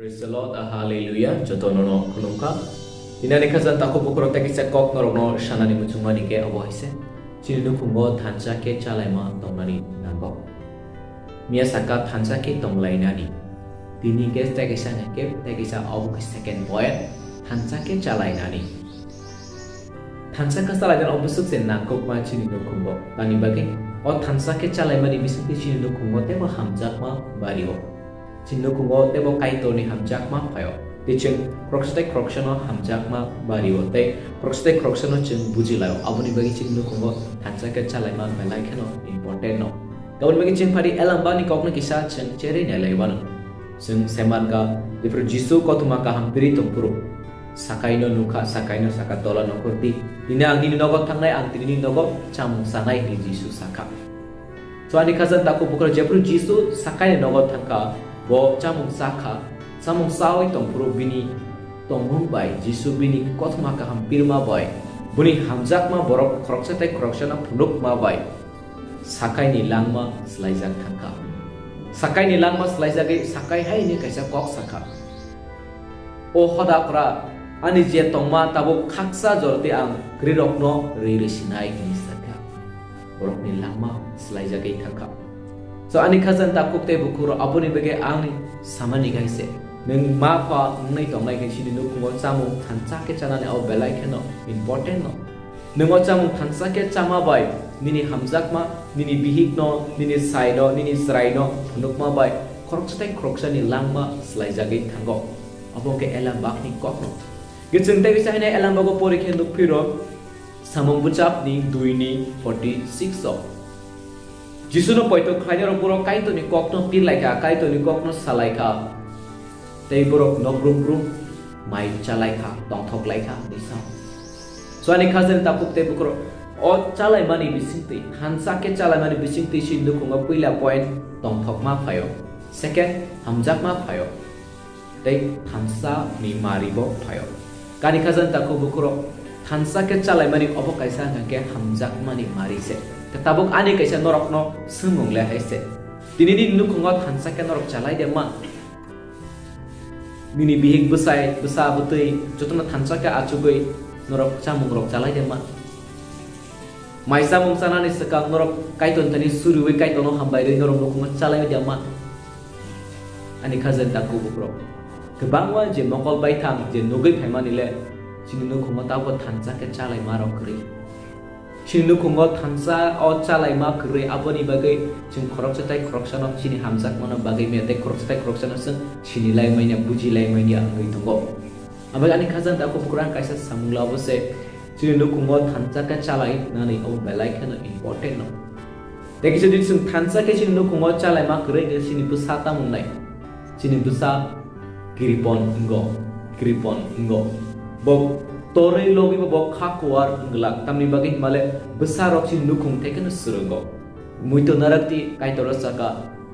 Praise the Lord, hallelujah. Jotono kunungka. Dinani khazan tako bukro taki se kok norokno shanani muchungmani ke abo haise. Chinu kungo thancha ke chalaima tongmani nango. Mia saka thancha ke tonglai nani. Dini ke taki sa ngake taki sa abo ke second boy thancha ke chalai nani. Thancha ka salai dan obusuk se nangkok ma chinu kungo. Tani bagi o thancha ke chalai mani bisuti chinu kungo te mo hamjak ma bariho. Chinu kungo te mo kaito ni hamjak ma phayo. Teaching croxte croxano hamjak ma bariho te croxte croxano chung bujilayo. Abuni bagi chinu kungo thancha ke chalai ma belai keno important no. Gawon bagi chung pari elamba ni kokno kisa chung chere ne laibano. Chung seman ka dipro jisu ko tuma ka hampiri tumpuro. Sakaino nuka sakaino sakatola no kurti. Dina ang dini nogo tangnai ang dini nogo chamung sanai ni jisu saka. So ani khazan tako bukro jepro jisu sakai nogo tangka bo chamung saka samung sawi tongpuro bini tongmung bai jisu bini kotma ka hampir ma bai buni hamjak ma borok kroksatai kroksana punuk ma bai sakai ni langma slaijak tangka sakai ni langma slaijak ge sakai hai ni kaisa kok saka o hoda kra ani je tongma tabo khaksa jorte ang grirokno riri sinai ni saka borok ni langma slaijak ge tangka so ani khazan takuk te bukuro abuni bege ang samani gaise neng ma pa ngai tong nai ke chini nu kungo chamu thancha ke chana ne au belai kheno important no nengo chamu thancha ke chama bai nini hamjak ma nini bihik no nini sai no nini srai no phunuk ma bai khorokchtai khoroksani langma slai jagi thango abo ke elam bak ni kok no ge chungte ge sai ne elam bago porikhe nu phiro samung buchap ni 2 ni 46 so Jisuno poito khainer puro kaito ni kokno pirlaika kaito ni kokno salaika tei borok no brum brum mai chalaika tongthok laika disa so ani khazan tapuk te bukro o chalai mani bisingti hansa ke chalai mani bisingti sindu kunga puila point tongthok ma phayo second hamjak ma phayo tei hansa ni maribo phayo kani khazan takuk bukro hansa ke chalai mani obo kaisa ngake hamjak mani mari se tabuk ani kaisa norokno sumung le haise dinini nukungo thansa ke norok chalai de ma nini bihik besai besa butui jotona thansa ke achugoi norok chamung rok chalai de ma maisa mung sana ni sekang norok kaiton tani suruwe kaitono hambai de norok nukungo chalai de ma ani khazan taku bukro kebangwa je mokol baitham je nugoi phaimani le chini nukungo tawo thansa ke chalai ma rok kri Chinu kungo thansa o chalai ma kre aboni bagai chung khoroksatai khoroksano chini hamjak mono bagai me te khoroksatai khoroksano sung chini lai maina buji lai maina ngai tongo abai ani khazan ta ko pukuran kaisa samula bose chinu kungo thansa ka chalai nani o belai khana important no deki jodi sung thansa ke chinu kungo chalai ma kre ge chini busata munai chini busa giripon ngo bo Tore logi bo khakwar nglak tamni bagi male besar opsi nukung teken surugo muito narakti kaitor saka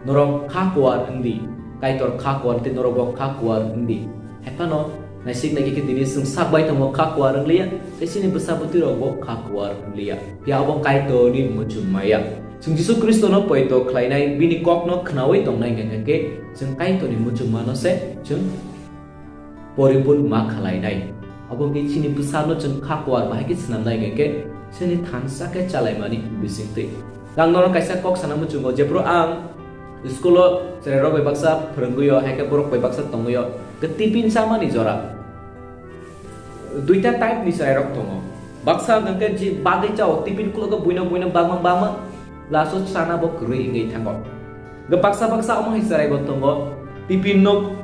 norok khakwar ndi kaitor khakwar te norok khakwar ndi hepano nasik nagi ke dini sung sabai tamo khakwar nglia tesini besar butiro bo khakwar nglia ya bo kaitor ni mujumaya sung Jisu Kristo no poito khlainai bini kokno khnawi tongnai ngake sung kaitor ni mujumano se sung poripun ma khalainai abong ke chini pusano chung khakwar bahai ke snam nai ge chini thansa ke chalai mani bisingte gang nor kaisa kok sanamu chungo jepro ang skulo serero bai baksa phurungguyo hake borok bai baksa tonguyo ke tipin sama ni jora duita type ni serok tongo baksa gangke ji bagai chao tipin kulo ke buina bangma laso sana bo krui ngai thango ge baksa omong hisarai go tongo tipin nok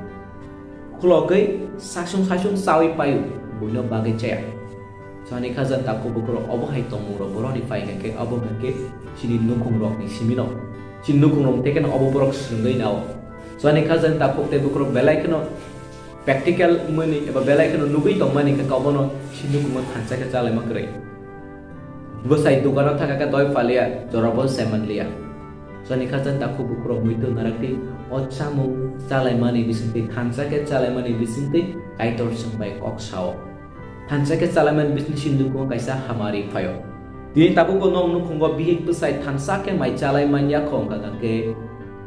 kulo ke sasung sawi payu buino bagai caya so ani khazan taku bukro obo hai tomuro boroni pai ke obo ke chini nukung rok ni simino chin nukung rok teken obo borok sungai nao so ani khazan taku te bukro belai keno practical muni eba belai keno nugui tongmani ke kabono chin nukung thansa ke chalai makre bosai dugano thaka ka doi falia jorabo seman lia so ani khazan taku bukro muito narakti ochamu chalai mani bisinte thansa ke chalai mani bisinte kaitor sumbai kok sao thansa ke chalaman business hindu ko kaisa hamari phayo dini tabu ko nong nu khongo bihik pusai thansa ke mai chalai manya khong ka ke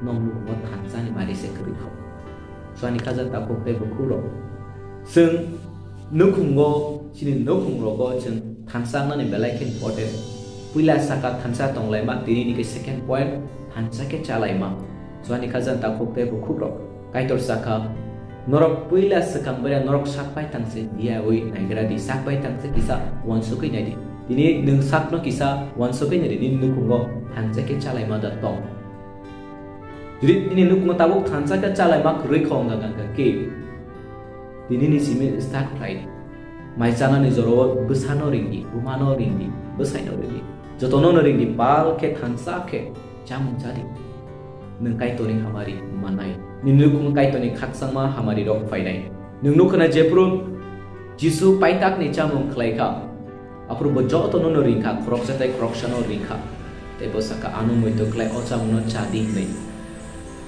nong nu ko thansa ni mari se kri kho Suani kazan takok te bukuro. Sung nukungo sini nukungrogo jeng tansang na ni belai ken important. Puila saka tansa tong lema tini ni ke second point tansa ke calai ma. Suani kazan takok te bukuro. Kaitor saka norok puila sekang bera norok sapai tangse dia oi naikera di sapai tangse kisa wansuke nyadi. Ini nung sakno kisa wansuke nyadi ini nukungo tansa ke calai ma datong. Jadi ini nukungo tabuk tansa ke calai ma kerui kong gangan ke. Ini ni simi start right. Mai sana ni zoro besano ringi, rumano ringi, besaino ringi. Jotono ringi pal ke tansa ke jamu jadi. Nengkai to ni hamari manai. Ni nukung kai to ni khaksang ma hamari rok fainai. Nungnu kana jepru Jisu paitak ni jamu klaika. Apru bojo to no ringka krok setai krok shano ringka. Tebo saka anu moito klai ojamu no jadi nei.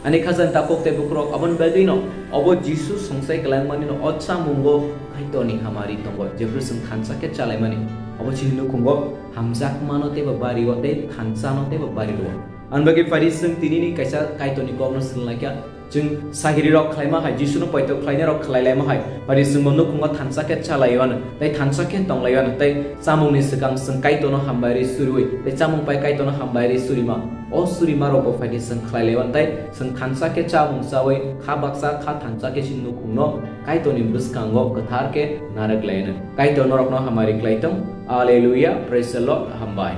Ani khazan takok te bukrok abon bedino obo Jisu songsai kelang mani no ocha mungo kaito ni hamari tongo jebru sung khansa ke chalai mani obo chinu kungo hamzak mano te babari wo te khansa no te babari ro an bagi farisung tini ni kaisa kaito ni gomno sunlaka jung sahiri rok khlaima hai Jisu no poito khlaina rok khlailai ma hai farisung monu kungo khansa ke chalai wan tai khansa ke tonglai wan tai samung ni sekang sung kaito no hambari surui tai samung pai kaito no hambari surima o surima robo fadi sung khlailai wan tai sung khansa ke chamung sawai kha baksa kha thansa ke sinu kungno kaito ni buskango kathar ke narak laina kaito norok no hamari klaitong hallelujah praise the lord hambai